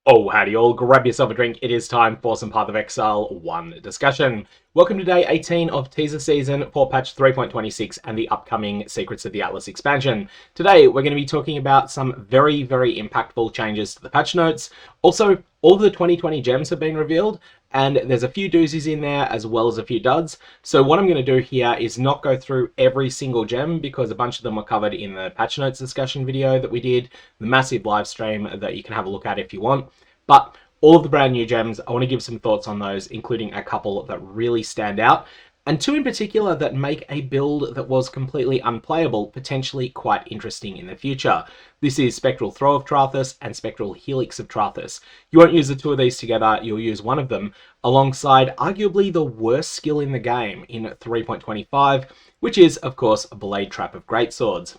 Oh, howdy all, grab yourself a drink. It is time for some Path of Exile 1 discussion. Welcome to day 18 of Teaser season for patch 3.26 and the upcoming Secrets of the Atlas expansion. Today, we're going to be talking about some very impactful changes to the patch notes. Also, all of the 2020 gems have been revealed, and there's a few doozies in there as well as a few duds. So what I'm going to do here is not go through every single gem because a bunch of them were covered in the patch notes discussion video that we did, the massive live stream that you can have a look at if you want. But all of the brand new gems, I want to give some thoughts on those, including a couple that really stand out, and two in particular that make a build that was completely unplayable potentially quite interesting in the future. This is Spectral Throw of Trarthus and Spectral Helix of Trarthus. You won't use the two of these together, you'll use one of them alongside arguably the worst skill in the game in 3.25, which is, of course, Blade Trap of Greatswords.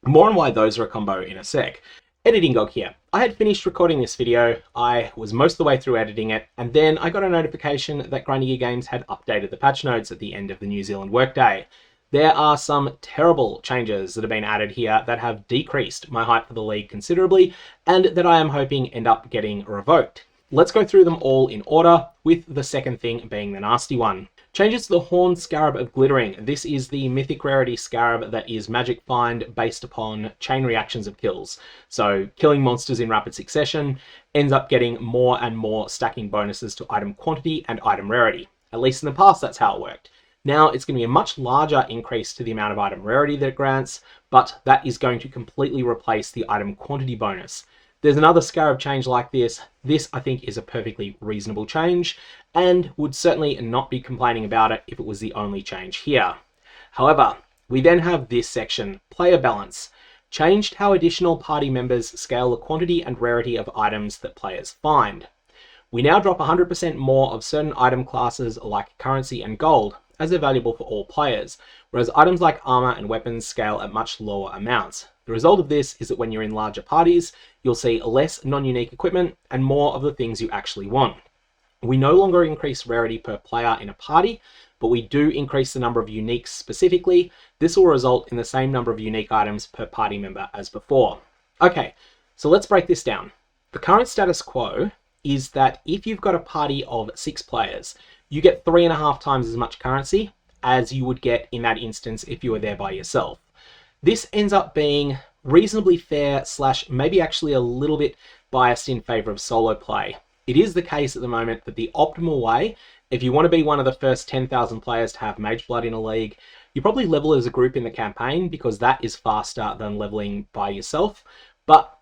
More on why those are a combo in a sec. Editing Gog here. I had finished recording this video, I was most of the way through editing it, and then I got a notification that Grinding Games had updated the patch notes at the end of the New Zealand workday. There are some terrible changes that have been added here that have decreased my hype for the league considerably, and that I am hoping end up getting revoked. Let's go through them all in order, with the second thing being the nasty one. Changes to the Horned Scarab of Glittering. This is the mythic rarity Scarab that is magic find based upon chain reactions of kills. So killing monsters in rapid succession ends up getting more and more stacking bonuses to item quantity and item rarity. At least in the past, that's how it worked. Now it's going to be a much larger increase to the amount of item rarity that it grants, but that is going to completely replace the item quantity bonus. There's another Scarab change like this. This, I think, is a perfectly reasonable change, and would certainly not be complaining about it if it was the only change here. However, we then have this section, Player Balance. Changed how additional party members scale the quantity and rarity of items that players find. We now drop 100% more of certain item classes like currency and gold, as they're valuable for all players, whereas items like armor and weapons scale at much lower amounts. The result of this is that when you're in larger parties, you'll see less non-unique equipment and more of the things you actually want. We no longer increase rarity per player in a party, but we do increase the number of uniques specifically. This will result in the same number of unique items per party member as before. Okay, so let's break this down. The current status quo is that if you've got a party of 6 players, you get 3.5 times as much currency as you would get in that instance if you were there by yourself. This ends up being reasonably fair / maybe actually a little bit biased in favor of solo play. It is the case at the moment that the optimal way, if you want to be one of the first 10,000 players to have Mage Blood in a league, you probably level as a group in the campaign because that is faster than leveling by yourself. But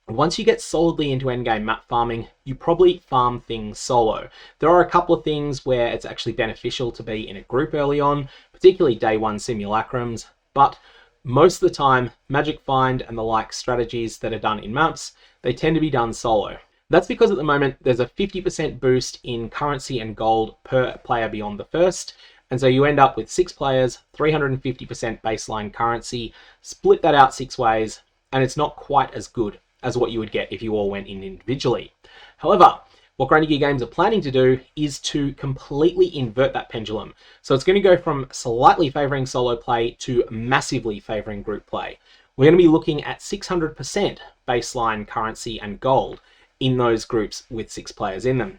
once you get solidly into endgame map farming, you probably farm things solo. There are a couple of things where it's actually beneficial to be in a group early on, particularly day 1 simulacrums, but most of the time, Magic Find and the like strategies that are done in maps, they tend to be done solo. That's because at the moment, there's a 50% boost in currency and gold per player beyond the first, and so you end up with 6 players, 350% baseline currency, split that out 6 ways, and it's not quite as good as what you would get if you all went in individually. However, what Grinding Games are planning to do is to completely invert that pendulum. So it's going to go from slightly favoring solo play to massively favoring group play. We're going to be looking at 600% baseline currency and gold in those groups with 6 players in them.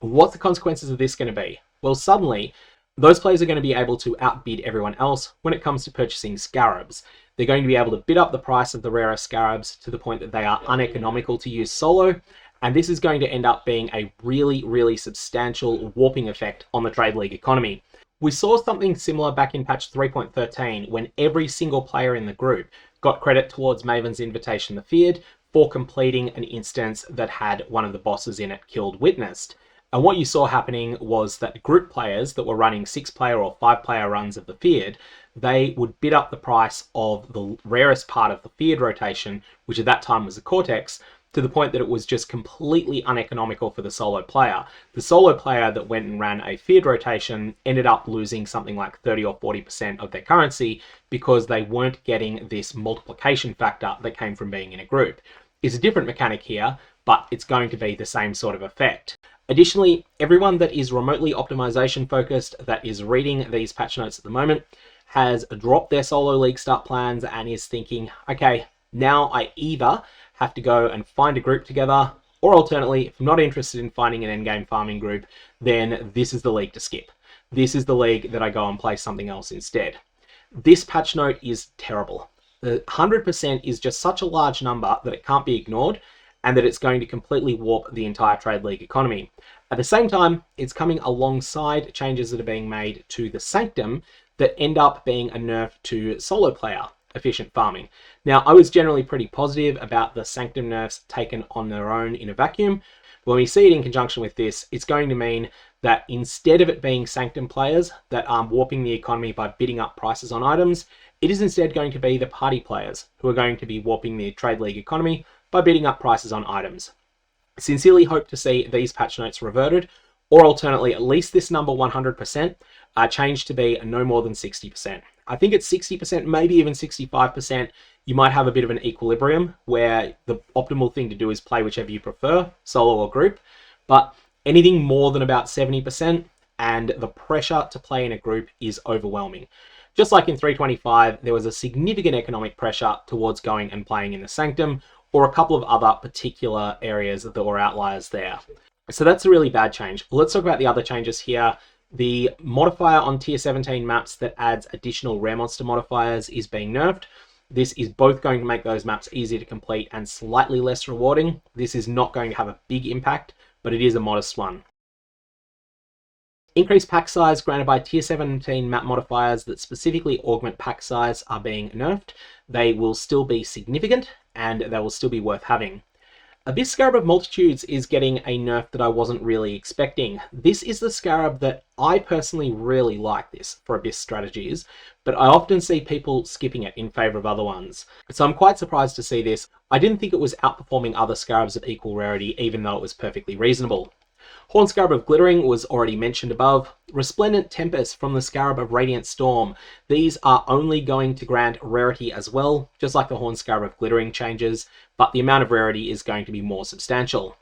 What's the consequences of this going to be? Well, suddenly, those players are going to be able to outbid everyone else when it comes to purchasing Scarabs. They're going to be able to bid up the price of the rarer Scarabs to the point that they are uneconomical to use solo, and this is going to end up being a really substantial warping effect on the Trade League economy. We saw something similar back in patch 3.13 when every single player in the group got credit towards Maven's Invitation the Feared for completing an instance that had one of the bosses in it killed Witnessed. And what you saw happening was that group players that were running 6-player or 5-player runs of the Feared, they would bid up the price of the rarest part of the Feared rotation, which at that time was the Cortex, to the point that it was just completely uneconomical for the solo player. The solo player that went and ran a Feared rotation ended up losing something like 30 or 40% of their currency because they weren't getting this multiplication factor that came from being in a group. It's a different mechanic here, but it's going to be the same sort of effect. Additionally, everyone that is remotely optimization focused that is reading these patch notes at the moment has dropped their solo league start plans and is thinking, okay, now I either have to go and find a group together, Or alternately, if I'm not interested in finding an endgame farming group, then this is the league to skip. This is the league that I go and play something else instead. This patch note is terrible. The 100% is just such a large number that it can't be ignored, and that it's going to completely warp the entire trade league economy. At the same time, it's coming alongside changes that are being made to the Sanctum that end up being a nerf to solo player efficient farming. Now, I was generally pretty positive about the Sanctum nerfs taken on their own in a vacuum. When we see it in conjunction with this, it's going to mean that instead of it being Sanctum players that are warping the economy by bidding up prices on items, it is instead going to be the party players who are going to be warping the trade league economy by bidding up prices on items. I sincerely hope to see these patch notes reverted, or alternately, at least this number 100% changed to be no more than 60%. I think at 60%, maybe even 65%, you might have a bit of an equilibrium where the optimal thing to do is play whichever you prefer, solo or group. But anything more than about 70%, and the pressure to play in a group is overwhelming. Just like in 325, there was a significant economic pressure towards going and playing in the Sanctum, or a couple of other particular areas that were outliers there. So that's a really bad change. Let's talk about the other changes here. The modifier on tier 17 maps that adds additional rare monster modifiers is being nerfed. This is both going to make those maps easier to complete and slightly less rewarding. This is not going to have a big impact, but it is a modest one. Increased pack size granted by tier 17 map modifiers that specifically augment pack size are being nerfed. They will still be significant, and they will still be worth having. Abyss Scarab of Multitudes is getting a nerf that I wasn't really expecting. This is the Scarab that I personally really like this for Abyss strategies, but I often see people skipping it in favour of other ones. So I'm quite surprised to see this. I didn't think it was outperforming other Scarabs of equal rarity, even though it was perfectly reasonable. Horn Scarab of Glittering was already mentioned above. Resplendent Tempest from the Scarab of Radiant Storm. These are only going to grant rarity as well, just like the Horn Scarab of Glittering changes, but the amount of rarity is going to be more substantial.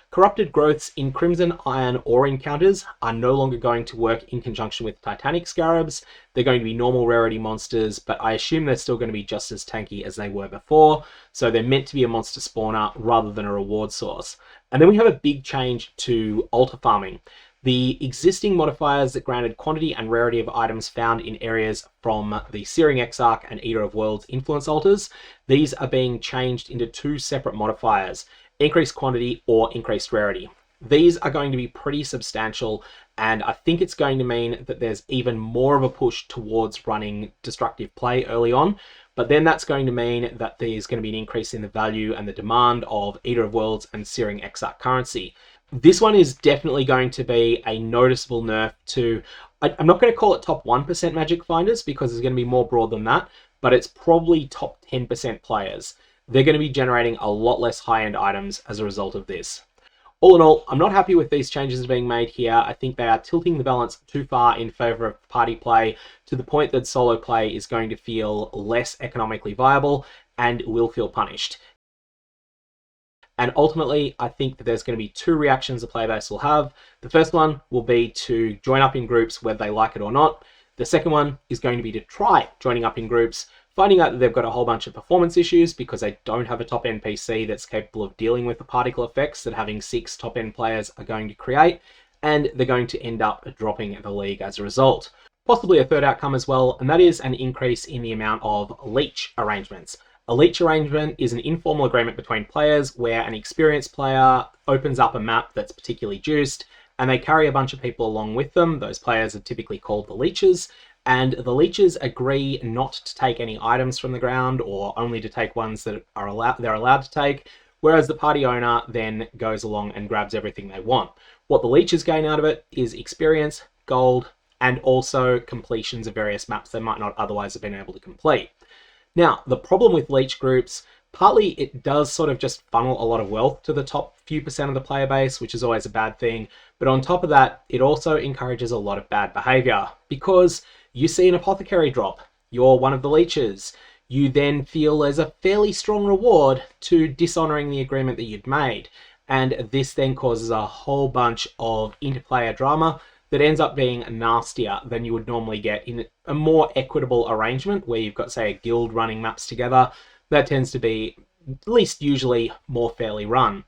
Corrupted Growths in Crimson Iron Ore encounters are no longer going to work in conjunction with Titanic Scarabs. They're going to be normal rarity monsters, but I assume they're still going to be just as tanky as they were before, so they're meant to be a monster spawner rather than a reward source. And then we have a big change to altar farming. The existing modifiers that granted quantity and rarity of items found in areas from the Searing Exarch and Eater of Worlds influence altars, these are being changed into two separate modifiers: increased quantity or increased rarity. These are going to be pretty substantial, and I think it's going to mean that there's even more of a push towards running destructive play early on, but then that's going to mean that there's going to be an increase in the value and the demand of Eater of Worlds and Searing Exarch currency. This one is definitely going to be a noticeable nerf to, I'm not going to call it top 1% Magic Finders because it's going to be more broad than that, but it's probably top 10% players. They're going to be generating a lot less high-end items as a result of this. All in all, I'm not happy with these changes being made here. I think they are tilting the balance too far in favor of party play to the point that solo play is going to feel less economically viable and will feel punished. And ultimately, I think that there's going to be two reactions the player base will have. The first one will be to join up in groups whether they like it or not. The second one is going to be to try joining up in groups, finding out that they've got a whole bunch of performance issues because they don't have a top-end PC that's capable of dealing with the particle effects that having 6 top-end players are going to create, and they're going to end up dropping the league as a result. Possibly a third outcome as well, and that is an increase in the amount of leech arrangements. A leech arrangement is an informal agreement between players where an experienced player opens up a map that's particularly juiced, and they carry a bunch of people along with them. Those players are typically called the leeches, and the leeches agree not to take any items from the ground or only to take ones that they're allowed to take, whereas the party owner then goes along and grabs everything they want. What the leeches gain out of it is experience, gold, and also completions of various maps they might not otherwise have been able to complete. Now, the problem with leech groups, partly it does sort of just funnel a lot of wealth to the top few percent of the player base, which is always a bad thing. But on top of that, it also encourages a lot of bad behavior because you see an apothecary drop, you're one of the leeches. You then feel there's a fairly strong reward to dishonoring the agreement that you'd made. And this then causes a whole bunch of interplayer drama that ends up being nastier than you would normally get in a more equitable arrangement where you've got, say, a guild running maps together. That tends to be, at least usually, more fairly run.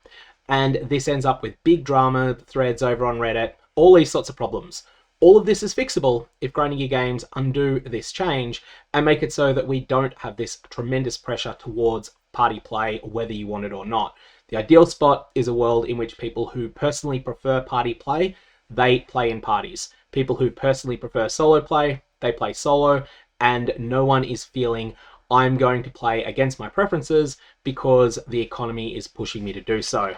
and this ends up with big drama, threads over on Reddit, all these sorts of problems. All of this is fixable if Grinding Gear Games undo this change and make it so that we don't have this tremendous pressure towards party play, whether you want it or not. The ideal spot is a world in which people who personally prefer party play, they play in parties. People who personally prefer solo play, they play solo, and no one is feeling, I'm going to play against my preferences because the economy is pushing me to do so.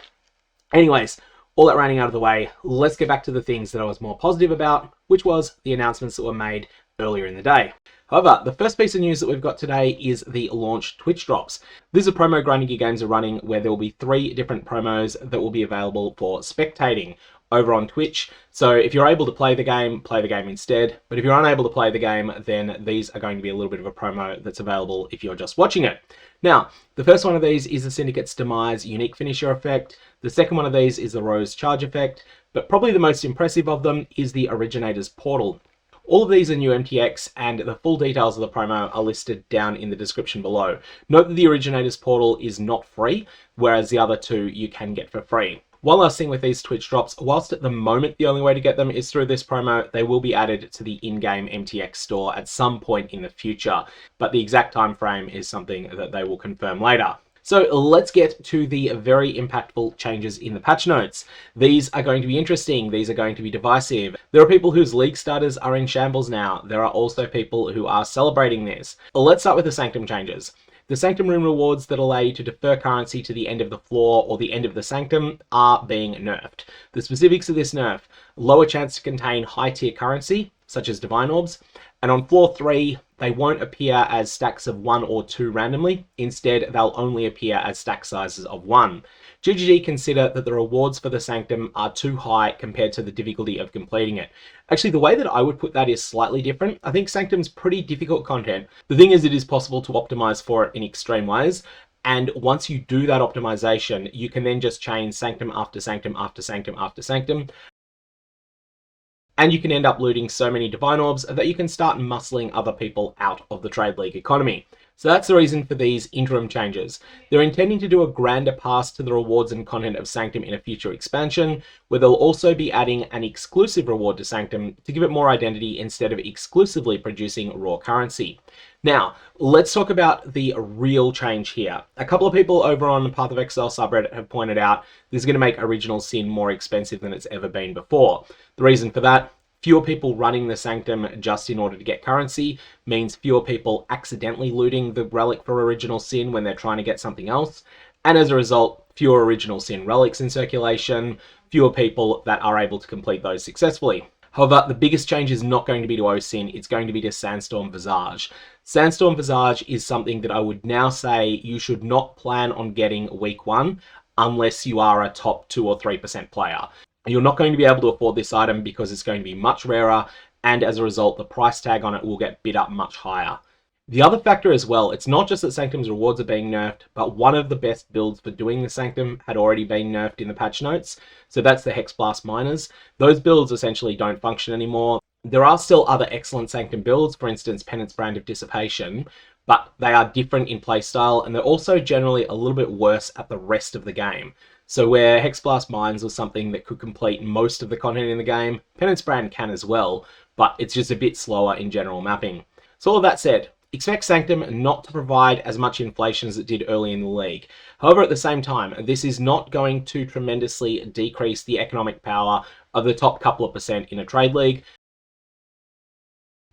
Anyways, all that ranting out of the way, let's get back to the things that I was more positive about, which was the announcements that were made earlier in the day. However, the first piece of news that we've got today is the launch Twitch drops. This is a promo Grinding Gear Games are running where there will be 3 different promos that will be available for spectating over on Twitch. So if you're able to play the game instead. But if you're unable to play the game, then these are going to be a little bit of a promo that's available if you're just watching it. Now, the first one of these is the Syndicate's Demise unique finisher effect. The second one of these is the Rose charge effect. But probably the most impressive of them is the Originator's Portal. All of these are new MTX, and the full details of the promo are listed down in the description below. Note that the Originator's Portal is not free, whereas the other 2 you can get for free. One last thing with these Twitch drops, whilst at the moment the only way to get them is through this promo, they will be added to the in-game MTX store at some point in the future, but the exact time frame is something that they will confirm later. So let's get to the very impactful changes in the patch notes. These are going to be interesting. These are going to be divisive. There are people whose league starters are in shambles now. There are also people who are celebrating this. Let's start with the Sanctum changes. The Sanctum room rewards that allow you to defer currency to the end of the floor or the end of the Sanctum are being nerfed. The specifics of this nerf: lower chance to contain high tier currency, such as Divine Orbs, and on floor 3, they won't appear as stacks of 1 or 2 randomly. Instead, they'll only appear as stack sizes of 1. GGG consider that the rewards for the Sanctum are too high compared to the difficulty of completing it. Actually, the way that I would put that is slightly different. I think Sanctum's pretty difficult content. The thing is, it is possible to optimize for it in extreme ways. And once you do that optimization, you can then just chain Sanctum after Sanctum after Sanctum after Sanctum. And you can end up looting so many Divine Orbs that you can start muscling other people out of the Trade League economy. So that's the reason for these interim changes. They're intending to do a grander pass to the rewards and content of Sanctum in a future expansion, where they'll also be adding an exclusive reward to Sanctum to give it more identity instead of exclusively producing raw currency. Now, let's talk about the real change here. A couple of people over on the PathOfExile subreddit have pointed out this is going to make Original Sin more expensive than it's ever been before. The reason for that: fewer people running the Sanctum just in order to get currency means fewer people accidentally looting the relic for Original Sin when they're trying to get something else. And as a result, fewer Original Sin relics in circulation, fewer people that are able to complete those successfully. However, the biggest change is not going to be to OSIN, it's going to be to Sandstorm Visage. Sandstorm Visage is something that I would now say you should not plan on getting week 1 unless you are a top 2 or 3% player. You're not going to be able to afford this item because it's going to be much rarer, and as a result, the price tag on it will get bid up much higher. The other factor as well, it's not just that Sanctum's rewards are being nerfed, but one of the best builds for doing the Sanctum had already been nerfed in the patch notes. So that's the Hexblast Miners. Those builds essentially don't function anymore. There are still other excellent Sanctum builds, for instance, Penance Brand of Dissipation, but they are different in playstyle, and they're also generally a little bit worse at the rest of the game. So where Hexblast Mines was something that could complete most of the content in the game, Penance Brand can as well, but it's just a bit slower in general mapping. So all of that said, expect Sanctum not to provide as much inflation as it did early in the league. However, at the same time, this is not going to tremendously decrease the economic power of the top couple of percent in a trade league.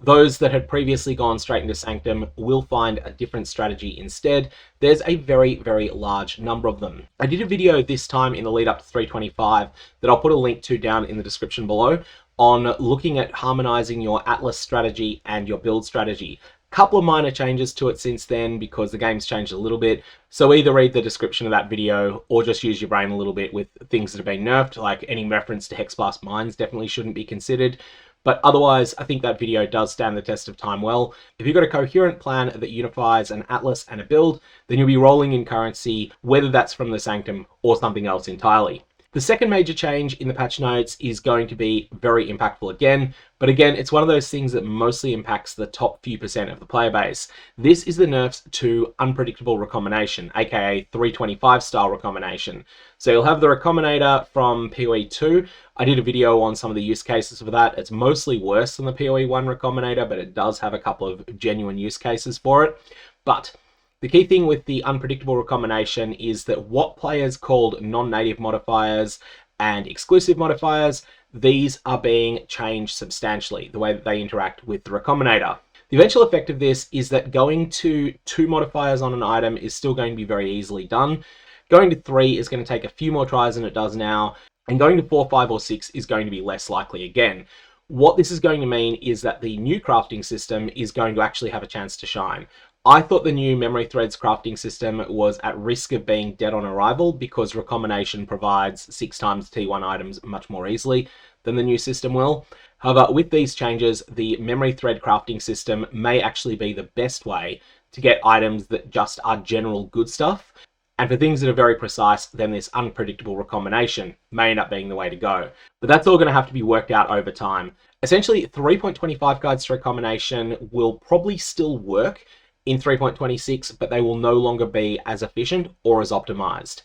Those that had previously gone straight into Sanctum will find a different strategy instead. There's a very, very large number of them. I did a video this time in the lead up to 325 that I'll put a link to down in the description below on looking at harmonizing your Atlas strategy and your build strategy. Couple of minor changes to it since then because the game's changed a little bit. So either read the description of that video or just use your brain a little bit with things that have been nerfed, like any reference to Hexblast Mines definitely shouldn't be considered. But otherwise, I think that video does stand the test of time well. If you've got a coherent plan that unifies an Atlas and a build, then you'll be rolling in currency, whether that's from the Sanctum or something else entirely. The second major change in the patch notes is going to be very impactful again, but again, it's one of those things that mostly impacts the top few percent of the player base. This is the nerfs to Unpredictable Recombination, aka 325 style recombination. So you'll have the Recombinator from PoE 2. I did a video on some of the use cases for that. It's mostly worse than the PoE 1 Recombinator, but it does have a couple of genuine use cases for it. But the key thing with the Unpredictable Recombination is that what players called non-native modifiers and exclusive modifiers, these are being changed substantially, the way that they interact with the Recombinator. The eventual effect of this is that going to 2 modifiers on an item is still going to be very easily done. Going to 3 is going to take a few more tries than it does now, and going to 4, 5, or 6 is going to be less likely again. What this is going to mean is that the new crafting system is going to actually have a chance to shine. I thought the new memory threads crafting system was at risk of being dead on arrival because Recombination provides 6 times T1 items much more easily than the new system will. However, with these changes, the memory thread crafting system may actually be the best way to get items that just are general good stuff. And for things that are very precise, then this Unpredictable Recombination may end up being the way to go. But that's all going to have to be worked out over time. Essentially, 3.25 guides to Recombination will probably still work in 3.26, but they will no longer be as efficient or as optimized.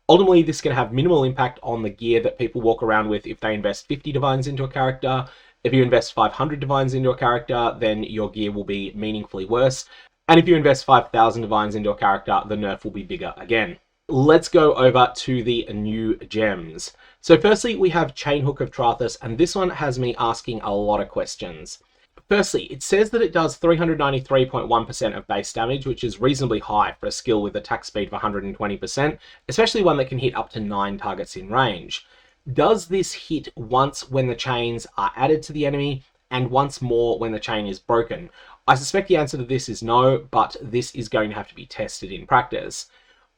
Ultimately, this is going to have minimal impact on the gear that people walk around with if they invest 50 divines into a character. If you invest 500 divines into a character, then your gear will be meaningfully worse. And if you invest 5,000 divines into a character, the nerf will be bigger again. Let's go over to the new gems. So firstly, we have Chainhook of Trarthus, and this one has me asking a lot of questions. Firstly, it says that it does 393.1% of base damage, which is reasonably high for a skill with attack speed of 120%, especially one that can hit up to 9 targets in range. Does this hit once when the chains are added to the enemy, and once more when the chain is broken? I suspect the answer to this is no, but this is going to have to be tested in practice.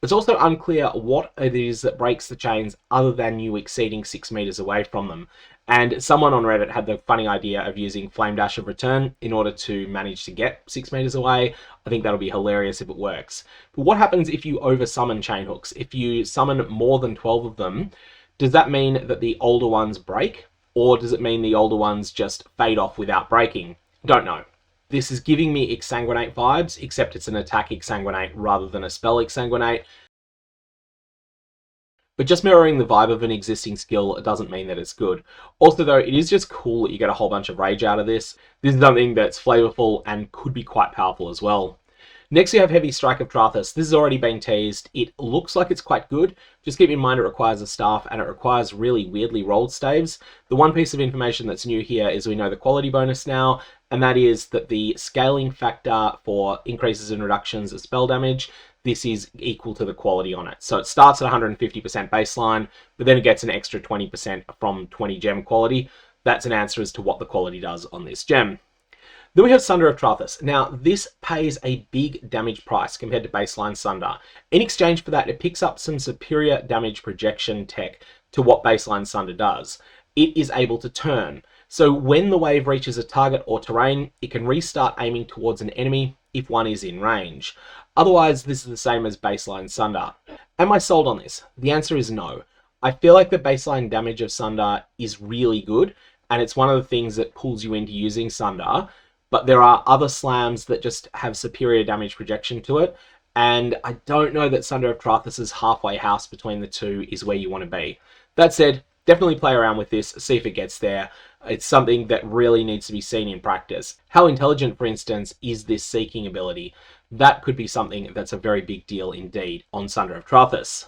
It's also unclear what it is that breaks the chains other than you exceeding 6 meters away from them. And someone on Reddit had the funny idea of using Flame Dash of Return in order to manage to get 6 meters away. I think that'll be hilarious if it works. But what happens if you over-summon chain hooks? If you summon more than 12 of them, does that mean that the older ones break? Or does it mean the older ones just fade off without breaking? Don't know. This is giving me Exsanguinate vibes, except it's an attack Exsanguinate rather than a spell Exsanguinate. But just mirroring the vibe of an existing skill doesn't mean that it's good. Also though, it is just cool that you get a whole bunch of rage out of this. This is something that's flavorful and could be quite powerful as well. Next we have Heavy Strike of Trarthus. This has already been teased. It looks like it's quite good. Just keep in mind it requires a staff and it requires really weirdly rolled staves. The one piece of information that's new here is we know the quality bonus now, and that is that the scaling factor for increases and reductions of spell damage, this is equal to the quality on it. So it starts at 150% baseline, but then it gets an extra 20% from 20 gem quality. That's an answer as to what the quality does on this gem. Then we have Sunder of Trarthus. Now, this pays a big damage price compared to baseline Sunder. In exchange for that, it picks up some superior damage projection tech to what baseline Sunder does. It is able to turn. So when the wave reaches a target or terrain, it can restart aiming towards an enemy if one is in range. Otherwise, this is the same as baseline Sunder. Am I sold on this? The answer is no. I feel like the baseline damage of Sunder is really good, and it's one of the things that pulls you into using Sunder, but there are other slams that just have superior damage projection to it, and I don't know that Sunder of Trarthus' halfway house between the two is where you want to be. That said, definitely play around with this, see if it gets there. It's something that really needs to be seen in practice. How intelligent, for instance, is this seeking ability? That could be something that's a very big deal indeed on Sunder of Trarthus.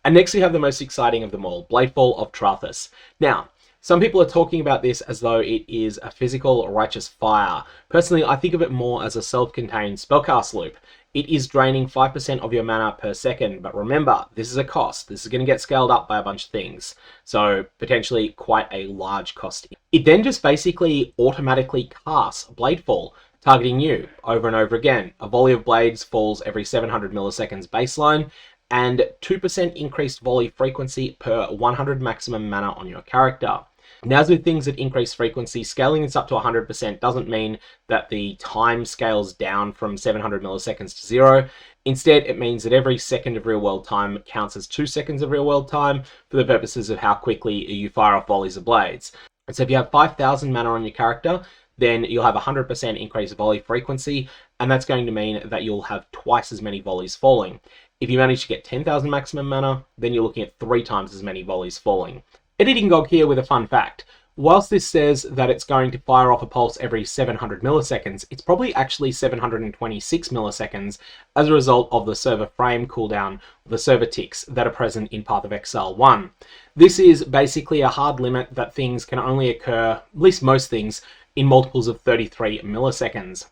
And next we have the most exciting of them all, Bladefall of Trarthus. Now, some people are talking about this as though it is a physical righteous fire. Personally, I think of it more as a self-contained spellcast loop. It is draining 5% of your mana per second, but remember, this is a cost. This is going to get scaled up by a bunch of things, so potentially quite a large cost. It then just basically automatically casts Bladefall, targeting you over and over again. A volley of blades falls every 700 milliseconds baseline, and 2% increased volley frequency per 100 maximum mana on your character. Now, as with things that increase frequency, scaling this up to 100% doesn't mean that the time scales down from 700 milliseconds to 0. Instead, it means that every second of real-world time counts as 2 seconds of real-world time for the purposes of how quickly you fire off volleys of blades. And so if you have 5,000 mana on your character, then you'll have 100% increased volley frequency, and that's going to mean that you'll have twice as many volleys falling. If you manage to get 10,000 maximum mana, then you're looking at 3 times as many volleys falling. Editing Gog here with a fun fact. Whilst this says that it's going to fire off a pulse every 700 milliseconds, it's probably actually 726 milliseconds as a result of the server frame cooldown, the server ticks that are present in PathOfExile 1. This is basically a hard limit that things can only occur, at least most things, in multiples of 33 milliseconds.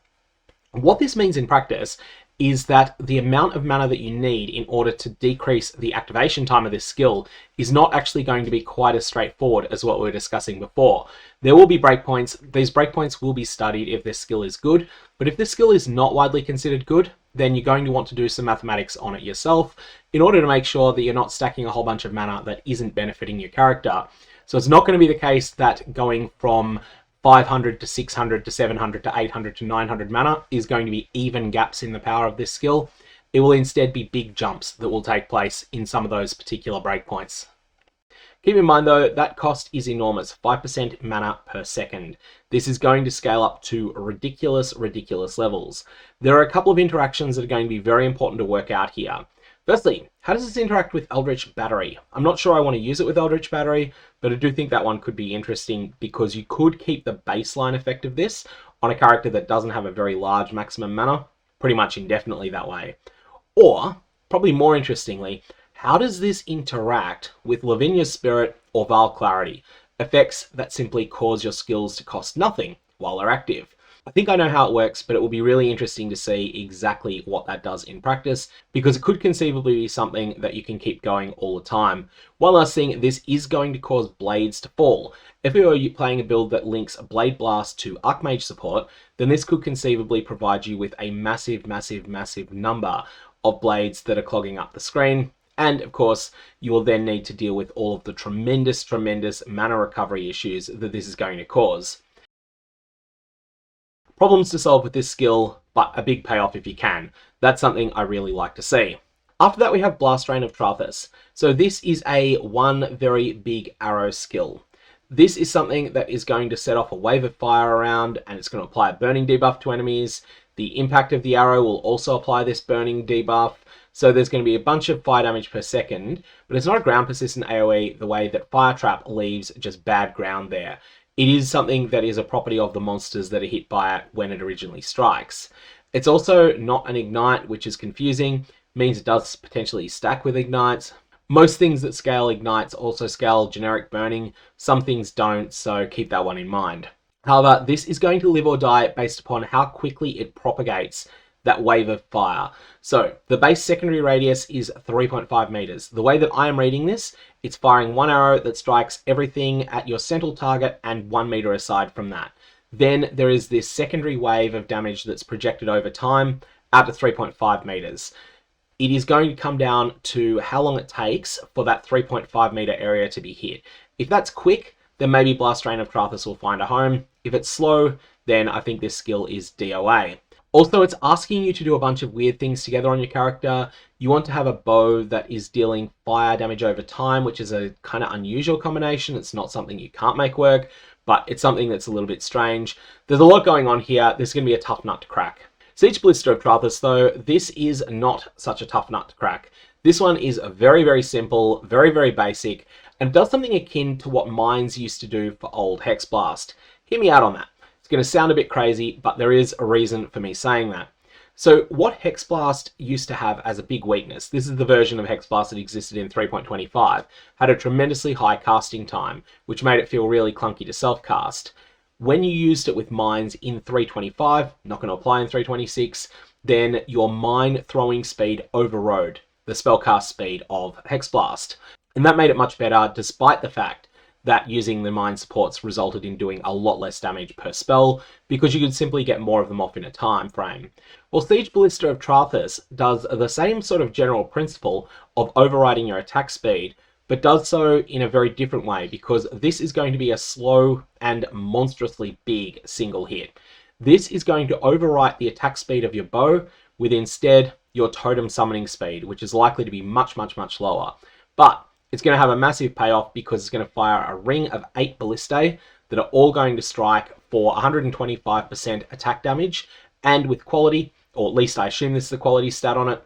What this means in practice is that the amount of mana that you need in order to decrease the activation time of this skill is not actually going to be quite as straightforward as what we were discussing before. There will be breakpoints. These breakpoints will be studied if this skill is good, but if this skill is not widely considered good, then you're going to want to do some mathematics on it yourself in order to make sure that you're not stacking a whole bunch of mana that isn't benefiting your character. So it's not going to be the case that going from 500 to 600 to 700 to 800 to 900 mana is going to be even gaps in the power of this skill. It will instead be big jumps that will take place in some of those particular breakpoints. Keep in mind though, that cost is enormous, 5% mana per second. This is going to scale up to ridiculous levels. There are a couple of interactions that are going to be very important to work out here. Firstly, how does this interact with Eldritch Battery? I'm not sure I want to use it with Eldritch Battery, but I do think that one could be interesting because you could keep the baseline effect of this on a character that doesn't have a very large maximum mana, pretty much indefinitely that way. Or, probably more interestingly, how does this interact with Lavinia's Spirit or Val Clarity, effects that simply cause your skills to cost nothing while they're active? I think I know how it works, but it will be really interesting to see exactly what that does in practice, because it could conceivably be something that you can keep going all the time. One last thing, this is going to cause blades to fall. If you are playing a build that links Blade Blast to Archmage support, then this could conceivably provide you with a massive number of blades that are clogging up the screen. And of course, you will then need to deal with all of the tremendous mana recovery issues that this is going to cause. Problems to solve with this skill, but a big payoff if you can. That's something I really like to see. After that, we have Sunder of Trarthus. So this is a one very big arrow skill. This is something that is going to set off a wave of fire around, and it's going to apply a burning debuff to enemies. The impact of the arrow will also apply this burning debuff. So there's going to be a bunch of fire damage per second, but it's not a ground persistent AoE the way that Fire Trap leaves just bad ground there. It is something that is a property of the monsters that are hit by it when it originally strikes. It's also not an ignite, which is confusing, means it does potentially stack with ignites. Most things that scale ignites also scale generic burning, some things don't, so keep that one in mind. However, this is going to live or die based upon how quickly it propagates that wave of fire. So the base secondary radius is 3.5 meters. The way that I am reading this, it's firing one arrow that strikes everything at your central target and 1 meter aside from that. Then there is this secondary wave of damage that's projected over time out to 3.5 meters. It is going to come down to how long it takes for that 3.5 meter area to be hit. If that's quick, then maybe Sunder of Trarthus will find a home. If it's slow, then I think this skill is DOA. Also, it's asking you to do a bunch of weird things together on your character. You want to have a bow that is dealing fire damage over time, which is a kind of unusual combination. It's not something you can't make work, but it's something that's a little bit strange. There's a lot going on here. This is going to be a tough nut to crack. Siege Ballista of Trarthus, though, this is not such a tough nut to crack. This one is very simple, very basic, and does something akin to what Mines used to do for old Hex Blast. Hear me out on that. It's going to sound a bit crazy, but there is a reason for me saying that. So what Hex Blast used to have as a big weakness, this is the version of Hex Blast that existed in 3.25, had a tremendously high casting time, which made it feel really clunky to self-cast. When you used it with mines in 3.25, not going to apply in 3.26, then your mine throwing speed overrode the spellcast speed of Hex Blast. And that made it much better, despite the fact that using the mine supports resulted in doing a lot less damage per spell, because you could simply get more of them off in a time frame. Well, Siege Ballista of Trarthus does the same sort of general principle of overriding your attack speed, but does so in a very different way, because this is going to be a slow and monstrously big single hit. This is going to overwrite the attack speed of your bow, with instead your totem summoning speed, which is likely to be much, much, much lower. But it's going to have a massive payoff because it's going to fire a ring of 8 Ballistae that are all going to strike for 125% attack damage, and with quality, or at least I assume this is the quality stat on it,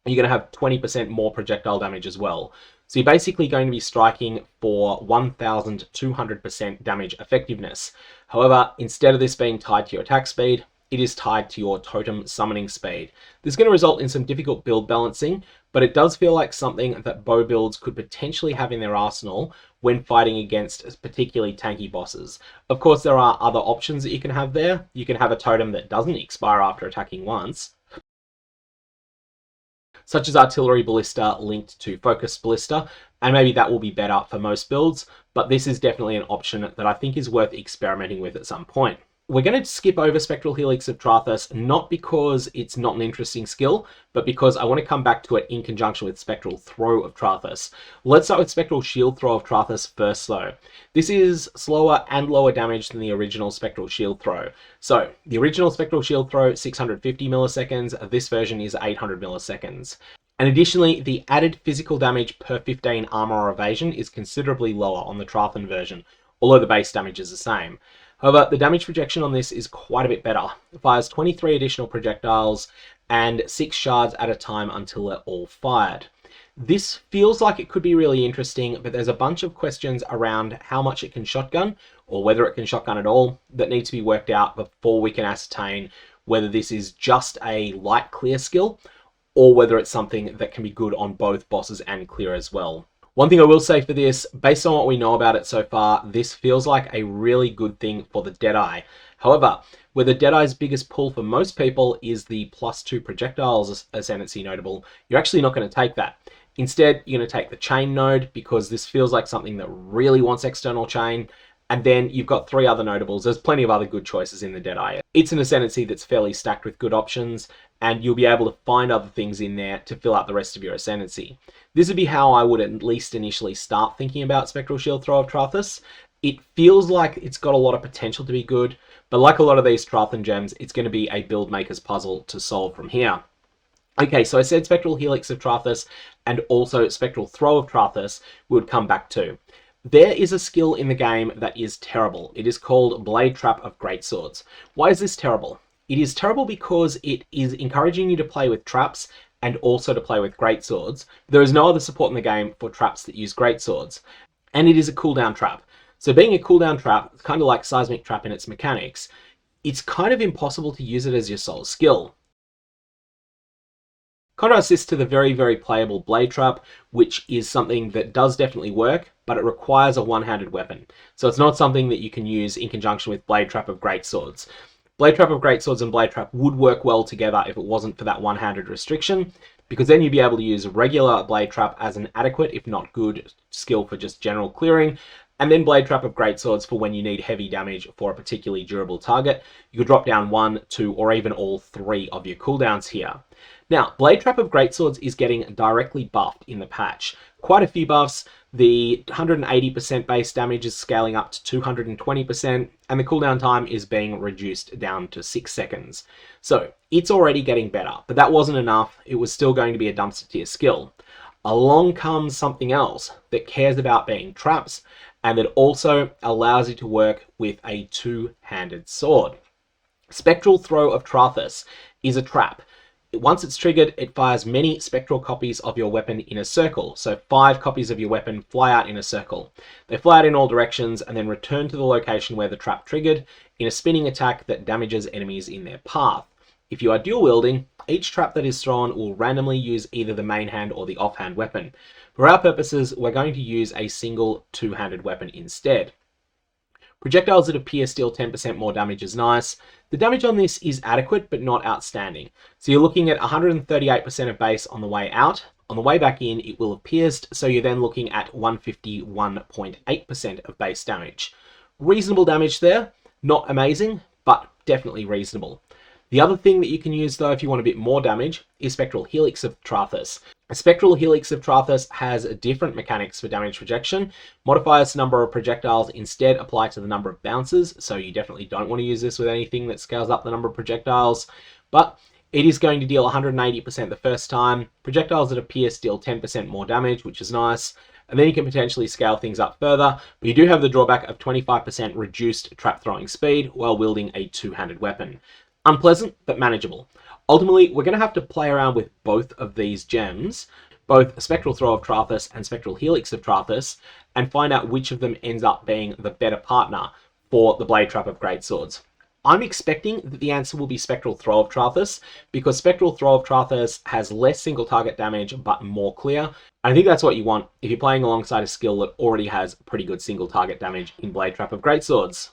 you're going to have 20% more projectile damage as well. So you're basically going to be striking for 1,200% damage effectiveness. However, instead of this being tied to your attack speed, it is tied to your totem summoning speed. This is going to result in some difficult build balancing, but it does feel like something that bow builds could potentially have in their arsenal when fighting against particularly tanky bosses. Of course, there are other options that you can have there. You can have a totem that doesn't expire after attacking once, such as Artillery Ballista linked to Focus Ballista, and maybe that will be better for most builds, but this is definitely an option that I think is worth experimenting with at some point. We're going to skip over Spectral Helix of Trarthus, not because it's not an interesting skill, but because I want to come back to it in conjunction with Spectral Throw of Trarthus. Let's start with Spectral Shield Throw of Trarthus first though. This is slower and lower damage than the original Spectral Shield Throw. So, the original Spectral Shield Throw, 650 milliseconds, this version is 800 milliseconds. And additionally, the added physical damage per 15 armor or evasion is considerably lower on the Trarthan version, although the base damage is the same. However, the damage projection on this is quite a bit better. It fires 23 additional projectiles and 6 shards at a time until they're all fired. This feels like it could be really interesting, but there's a bunch of questions around how much it can shotgun, or whether it can shotgun at all, that need to be worked out before we can ascertain whether this is just a light clear skill, or whether it's something that can be good on both bosses and clear as well. One thing I will say for this, based on what we know about it so far, this feels like a really good thing for the Deadeye. However, where the Deadeye's biggest pull for most people is the +2 projectiles ascendancy notable, you're actually not going to take that. Instead, you're going to take the chain node, because this feels like something that really wants external chain. And then you've got 3 other notables. There's plenty of other good choices in the Deadeye. It's an ascendancy that's fairly stacked with good options, and you'll be able to find other things in there to fill out the rest of your ascendancy. This would be how I would at least initially start thinking about Spectral Shield Throw of Trarthus. It feels like it's got a lot of potential to be good, but like a lot of these Trarthan gems, it's going to be a build maker's puzzle to solve from here. Okay, so I said Spectral Helix of Trarthus and also Spectral Throw of Trarthus we would come back to. There is a skill in the game that is terrible. It is called Blade Trap of Greatswords. Why is this terrible? It is terrible because it is encouraging you to play with traps and also to play with greatswords. There is no other support in the game for traps that use greatswords, and it is a cooldown trap. So being a cooldown trap, it's kind of like Seismic Trap in its mechanics. It's kind of impossible to use it as your sole skill. Contrast this to the very, very playable Blade Trap, which is something that does definitely work, but it requires a one-handed weapon. So it's not something that you can use in conjunction with Blade Trap of Greatswords. Blade Trap of Greatswords and Blade Trap would work well together if it wasn't for that one-handed restriction, because then you'd be able to use regular Blade Trap as an adequate, if not good, skill for just general clearing, and then Blade Trap of Greatswords for when you need heavy damage for a particularly durable target. You could drop down 1, 2, or even all 3 of your cooldowns here. Now, Blade Trap of Greatswords is getting directly buffed in the patch. Quite a few buffs. The 180% base damage is scaling up to 220%, and the cooldown time is being reduced down to 6 seconds. So, it's already getting better, but that wasn't enough. It was still going to be a dumpster tier skill. Along comes something else that cares about being traps, and that also allows you to work with a two-handed sword. Spectral Throw of Trarthus is a trap. Once it's triggered, it fires many spectral copies of your weapon in a circle. So 5 copies of your weapon fly out in a circle. They fly out in all directions and then return to the location where the trap triggered in a spinning attack that damages enemies in their path. If you are dual wielding, each trap that is thrown will randomly use either the main hand or the offhand weapon. For our purposes, we're going to use a single two-handed weapon instead. Projectiles that appear deal 10% more damage is nice. The damage on this is adequate, but not outstanding. So you're looking at 138% of base on the way out. On the way back in, it will have pierced, so you're then looking at 151.8% of base damage. Reasonable damage there. Not amazing, but definitely reasonable. The other thing that you can use, though, if you want a bit more damage, is Spectral Helix of Trarthus. A Spectral Helix of Trarthus has different mechanics for damage projection. Modifiers to number of projectiles instead apply to the number of bounces, so you definitely don't want to use this with anything that scales up the number of projectiles. But It is going to deal 180% the first time. Projectiles that are pierced deal 10% more damage, which is nice. And then you can potentially scale things up further, but you do have the drawback of 25% reduced trap throwing speed while wielding a two-handed weapon. Unpleasant, but manageable. Ultimately, we're going to have to play around with both of these gems, both Spectral Throw of Trarthus and Spectral Helix of Trarthus, and find out which of them ends up being the better partner for the Blade Trap of Greatswords. I'm expecting that the answer will be Spectral Throw of Trarthus, because Spectral Throw of Trarthus has less single target damage, but more clear. I think that's what you want if you're playing alongside a skill that already has pretty good single target damage in Blade Trap of Greatswords.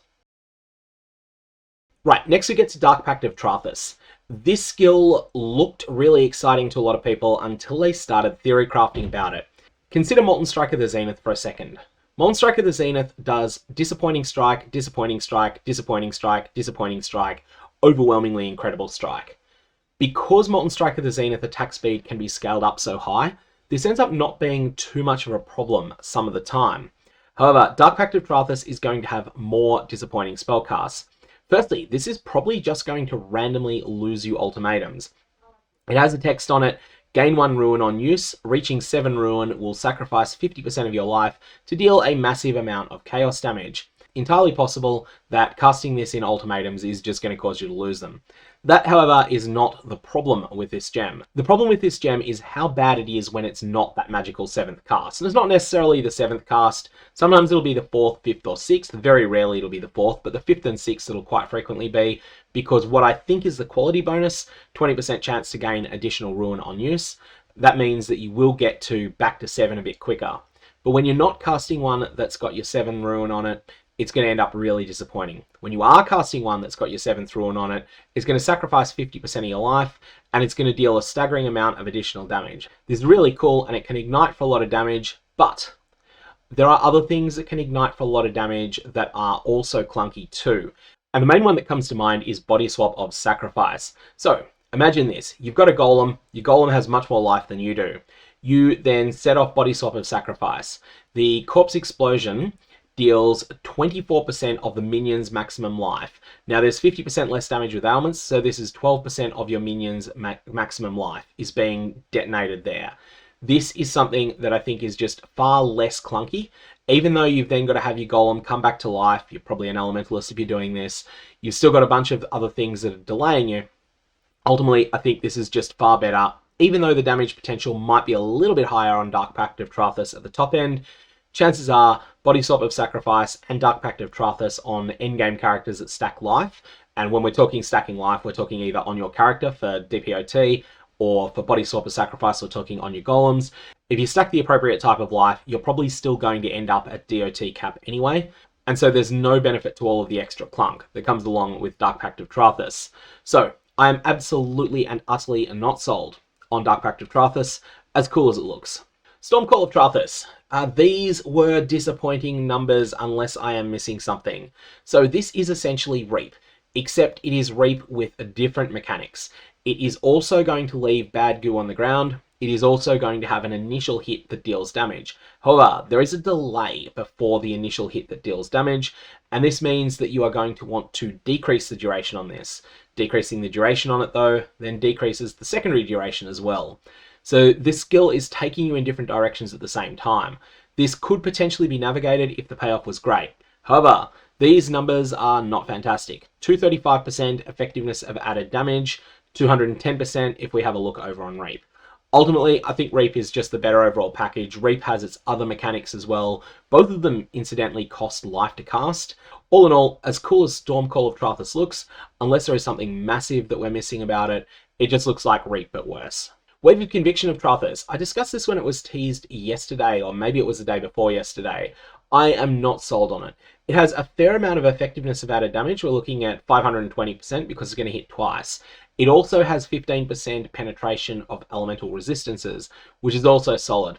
Right, next we get to Dark Pact of Trarthus. This skill looked really exciting to a lot of people until they started theory crafting about it. Consider Molten Strike of the Zenith for a second. Molten Strike of the Zenith does disappointing strike, disappointing strike, disappointing strike, disappointing strike, overwhelmingly incredible strike. Because Molten Strike of the Zenith attack speed can be scaled up so high, this ends up not being too much of a problem some of the time. However, Dark Pact of Trarthus is going to have more disappointing spellcasts. Firstly, this is probably just going to randomly lose you ultimatums. It has a text on it, gain 1 ruin on use, reaching 7 ruin will sacrifice 50% of your life to deal a massive amount of chaos damage. Entirely possible that casting this in ultimatums is just going to cause you to lose them. That, however, is not the problem with this gem. The problem with this gem is how bad it is when it's not that magical 7th cast. And it's not necessarily the 7th cast. Sometimes it'll be the 4th, 5th, or 6th. Very rarely it'll be the 4th, but the 5th and 6th it'll quite frequently be, because what I think is the quality bonus, 20% chance to gain additional ruin on use, that means that you will get to back to 7 a bit quicker. But when you're not casting one that's got your 7 ruin on it, it's going to end up really disappointing. When you are casting one that's got your 7th ruin on it, it's going to sacrifice 50% of your life, and it's going to deal a staggering amount of additional damage. This is really cool, and it can ignite for a lot of damage, but there are other things that can ignite for a lot of damage that are also clunky too. And the main one that comes to mind is Body Swap of Sacrifice. So, imagine this. You've got a golem. Your golem has much more life than you do. You then set off Body Swap of Sacrifice. The Corpse Explosion deals 24% of the minion's maximum life. Now there's 50% less damage with ailments, so this is 12% of your minion's maximum life is being detonated there. This is something that I think is just far less clunky. Even though you've then got to have your golem come back to life, you're probably an elementalist if you're doing this, you've still got a bunch of other things that are delaying you. Ultimately, I think this is just far better, even though the damage potential might be a little bit higher on Dark Pact of Trarthus at the top end. Chances are Body Swap of Sacrifice and Dark Pact of Trarthus on endgame characters that stack life. And when we're talking stacking life, we're talking either on your character for DPOT, or for Body Swap of Sacrifice, we're talking on your golems. If you stack the appropriate type of life, you're probably still going to end up at DOT cap anyway. And so there's no benefit to all of the extra clunk that comes along with Dark Pact of Trarthus. So I am absolutely and utterly not sold on Dark Pact of Trarthus, as cool as it looks. Stormcall of Trarthus. These were disappointing numbers unless I am missing something. So this is essentially Reap, except it is Reap with different mechanics. It is also going to leave bad goo on the ground. It is also going to have an initial hit that deals damage. However, there is a delay before the initial hit that deals damage, and this means that you are going to want to decrease the duration on this. Decreasing the duration on it, though, then decreases the secondary duration as well. So this skill is taking you in different directions at the same time. This could potentially be navigated if the payoff was great. However, these numbers are not fantastic. 235% effectiveness of added damage, 210% if we have a look over on Reap. Ultimately, I think Reap is just the better overall package. Reap has its other mechanics as well. Both of them, incidentally, cost life to cast. All in all, as cool as Stormcall of Trarthus looks, unless there is something massive that we're missing about it, it just looks like Reap but worse. Wave of Conviction of Trarthus. I discussed this when it was teased yesterday, or maybe it was the day before yesterday. I am not sold on it. It has a fair amount of effectiveness of added damage. We're looking at 520% because it's going to hit twice. It also has 15% penetration of elemental resistances, which is also solid.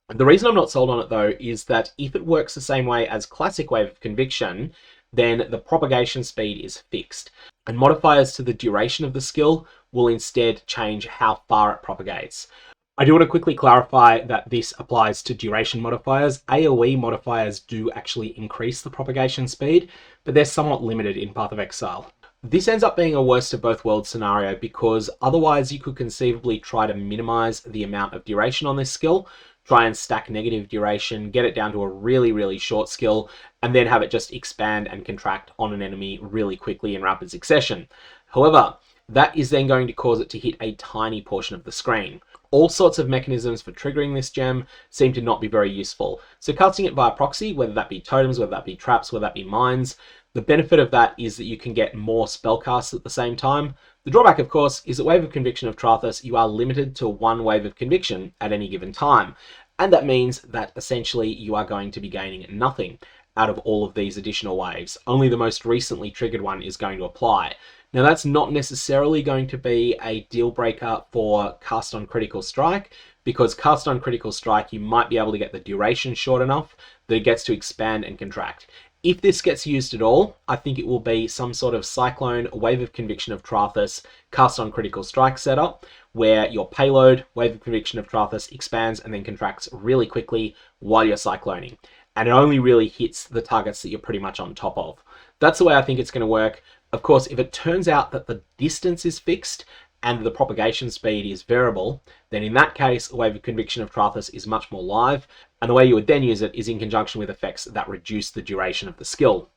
The reason I'm not sold on it, though, is that if it works the same way as classic Wave of Conviction, then the propagation speed is fixed, and modifiers to the duration of the skill will instead change how far it propagates. I do want to quickly clarify that this applies to duration modifiers. AoE modifiers do actually increase the propagation speed, but they're somewhat limited in PathOfExile. This ends up being a worst of both worlds scenario because otherwise you could conceivably try to minimize the amount of duration on this skill, try and stack negative duration, get it down to a really, really short skill, and then have it just expand and contract on an enemy really quickly in rapid succession. However, that is then going to cause it to hit a tiny portion of the screen. All sorts of mechanisms for triggering this gem seem to not be very useful. So casting it via proxy, whether that be totems, whether that be traps, whether that be mines, the benefit of that is that you can get more spell casts at the same time. The drawback, of course, is that Wave of Conviction of Trarthus, you are limited to one Wave of Conviction at any given time. And that means that essentially you are going to be gaining nothing out of all of these additional waves. Only the most recently triggered one is going to apply. Now that's not necessarily going to be a deal breaker for Cast on Critical Strike, because Cast on Critical Strike you might be able to get the duration short enough that it gets to expand and contract. If this gets used at all, I think it will be some sort of Cyclone, Wave of Conviction of Trarthus, Cast on Critical Strike setup, where your payload, Wave of Conviction of Trarthus, expands and then contracts really quickly while you're cycloning. And it only really hits the targets that you're pretty much on top of. That's the way I think it's going to work. Of course, if it turns out that the distance is fixed and the propagation speed is variable, then in that case, a Wave of Conviction of Trarthus is much more live, and the way you would then use it is in conjunction with effects that reduce the duration of the skill.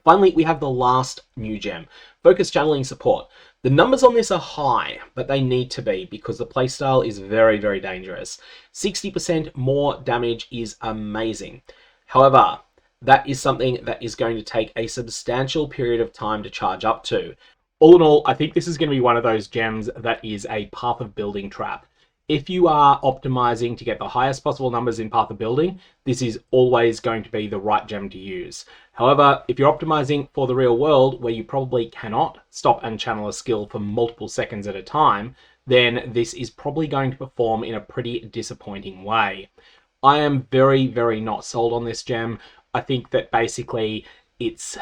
Finally, we have the last new gem, Focus Channeling Support. The numbers on this are high, but they need to be because the playstyle is very, very dangerous. 60% more damage is amazing. However, that is something that is going to take a substantial period of time to charge up to. All in all, I think this is going to be one of those gems that is a Path of Building trap. If you are optimizing to get the highest possible numbers in Path of Building, this is always going to be the right gem to use. However, if you're optimizing for the real world, where you probably cannot stop and channel a skill for multiple seconds at a time, then this is probably going to perform in a pretty disappointing way. I am very, very not sold on this gem. I think that basically it's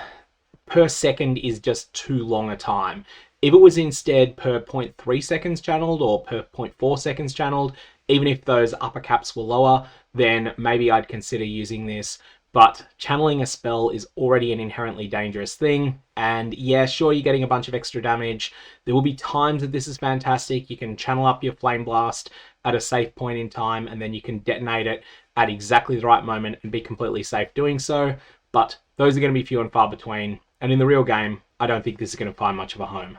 per second is just too long a time. If it was instead per 0.3 seconds channeled or per 0.4 seconds channeled, even if those upper caps were lower, then maybe I'd consider using this. But channeling a spell is already an inherently dangerous thing. And yeah, sure, you're getting a bunch of extra damage. There will be times that this is fantastic. You can channel up your Flame Blast at a safe point in time, and then you can detonate it at exactly the right moment and be completely safe doing so. But those are going to be few and far between. And in the real game, I don't think this is going to find much of a home.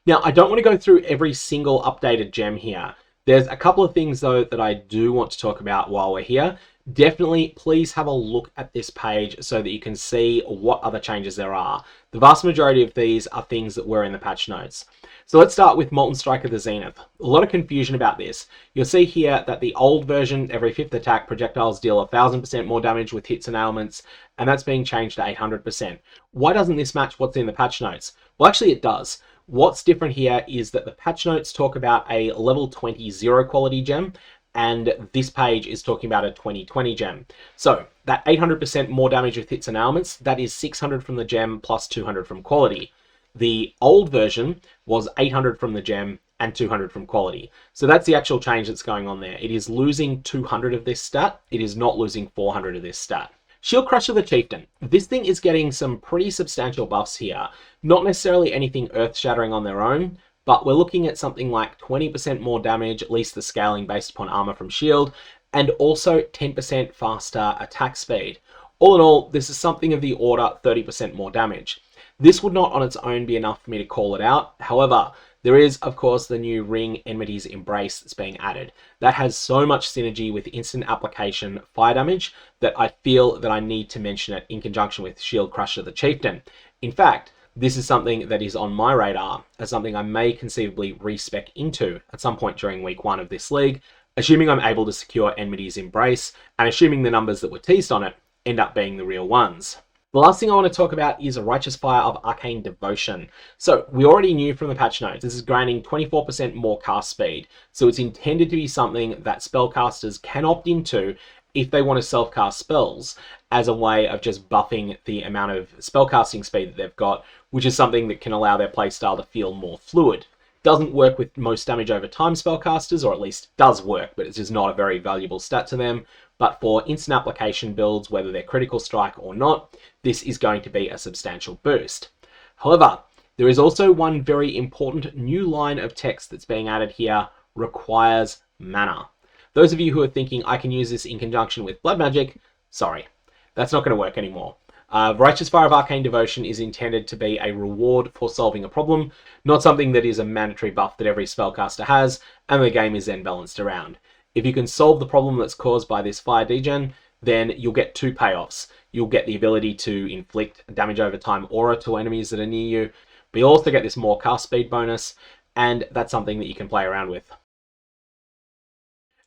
Now, I don't want to go through every single updated gem here. There's a couple of things, though, that I do want to talk about while we're here. Definitely, please have a look at this page so that you can see what other changes there are. The vast majority of these are things that were in the patch notes. So let's start with Molten Strike of the Zenith. A lot of confusion about this. You'll see here that the old version, every 5th attack, projectiles deal 1000% more damage with hits and ailments, and that's being changed to 800%. Why doesn't this match what's in the patch notes? Well, actually it does. What's different here is that the patch notes talk about a level 20 0 quality gem, and this page is talking about a 2020 gem. So that 800% more damage with hits and ailments, that is 600 from the gem plus 200 from quality. The old version was 800 from the gem and 200 from quality. So that's the actual change that's going on there. It is losing 200 of this stat. It is not losing 400 of this stat. Shield Crusher the Chieftain. This thing is getting some pretty substantial buffs here. Not necessarily anything earth-shattering on their own, but we're looking at something like 20% more damage, at least the scaling based upon armor from shield, and also 10% faster attack speed. All in all, this is something of the order 30% more damage. This would not on its own be enough for me to call it out. However, there is, of course, the new Ring Enmity's Embrace that's being added. That has so much synergy with instant application fire damage that I feel that I need to mention it in conjunction with Shield Crusher the Chieftain. In fact, this is something that is on my radar as something I may conceivably respec into at some point during week 1 of this league, assuming I'm able to secure Enmity's Embrace and assuming the numbers that were teased on it end up being the real ones. The last thing I want to talk about is a Righteous Fire of Arcane Devotion. So we already knew from the patch notes, this is granting 24% more cast speed. So it's intended to be something that spellcasters can opt into if they want to self-cast spells as a way of just buffing the amount of spellcasting speed that they've got, which is something that can allow their playstyle to feel more fluid. Doesn't work with most damage over time spellcasters, or at least does work, but it's just not a very valuable stat to them. But for instant application builds, whether they're critical strike or not, this is going to be a substantial boost. However, there is also one very important new line of text that's being added here: requires mana. Those of you who are thinking I can use this in conjunction with blood magic, sorry, that's not going to work anymore. Righteous Fire of Arcane Devotion is intended to be a reward for solving a problem, not something that is a mandatory buff that every spellcaster has, and the game is then balanced around. If you can solve the problem that's caused by this fire degen, then you'll get two payoffs. You'll get the ability to inflict damage over time aura to enemies that are near you, but you'll also get this more cast speed bonus, and that's something that you can play around with.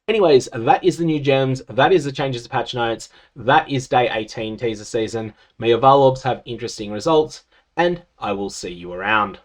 Anyways, that is the new gems, that is the changes to patch notes, that is day 18 teaser season. May your Varlorbs have interesting results, and I will see you around.